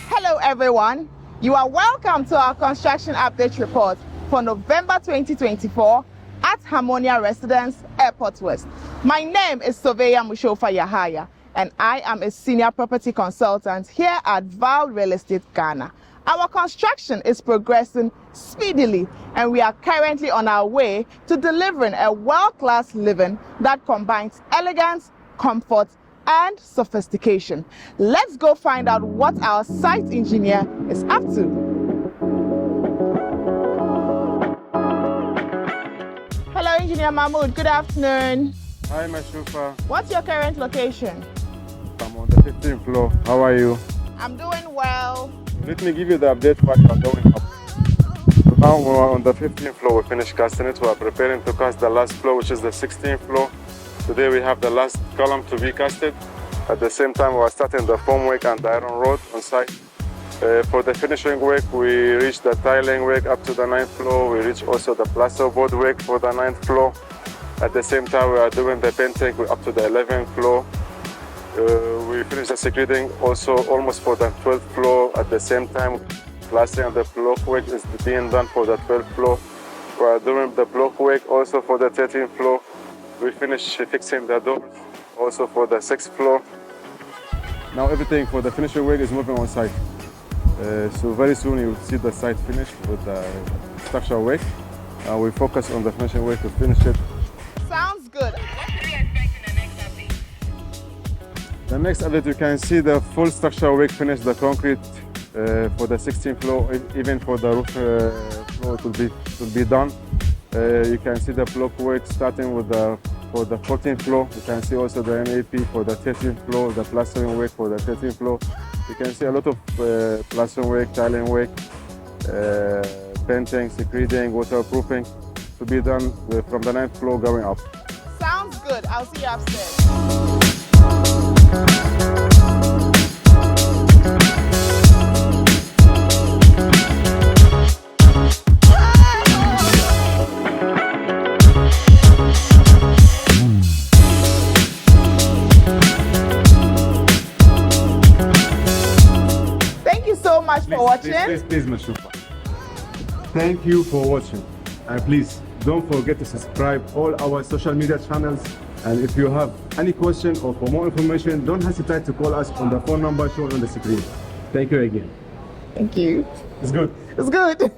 Hello everyone, you are welcome to our construction update report for November 2024 at Harmonia Residence, Airport West. My name is Surveyor Mushofa Yahaya and I am a senior property consultant here at Val Real Estate Ghana. Our construction is progressing speedily and we are currently on our way to delivering a world-class living that combines elegance, comfort, and sophistication. Let's go find out what our site engineer is up to. Hello, Engineer Mahmood. Good afternoon. Hi, Mashufa. What's your current location? I'm on the 15th floor. How are you? I'm doing well. Let me give you the update what we are going up. So now we're on the 15th floor. We finished casting it. We are preparing to cast the last floor, which is the 16th floor. Today we have the last column to be casted. At the same time, we are starting the formwork and the iron rod on site. For the finishing work, we reached the tiling work up to the 9th floor. We reached also the plasterboard work for the 9th floor. At the same time, we are doing the painting up to the 11th floor. We finished the secreting also almost for the 12th floor. At the same time, plastering the block work is being done for the 12th floor. We are doing the block work also for the 13th floor. We finished fixing the doors also for the 6th floor. Now everything for the finishing work is moving on site. So very soon you will see the site finished with the structural work. We focus on the finishing work to finish it. Sounds good. What should we expect in the next update? The next update, you can see the full structural work finished, the concrete for the 16th floor, even for the roof floor it will be done. You can see the block work starting with for the 14th floor. You can see also the MAP for the 13th floor, the plastering work for the 13th floor. You can see a lot of plastering work, tiling work, painting, secreting, waterproofing to be done from the 9th floor going up. Sounds good. I'll see you upstairs. Thank you so much for watching. Please, Mashufa. Thank you for watching. And please, don't forget to subscribe all our social media channels. And if you have any question or for more information, don't hesitate to call us on the phone number shown on the screen. Thank you again. Thank you. It's good. It's good.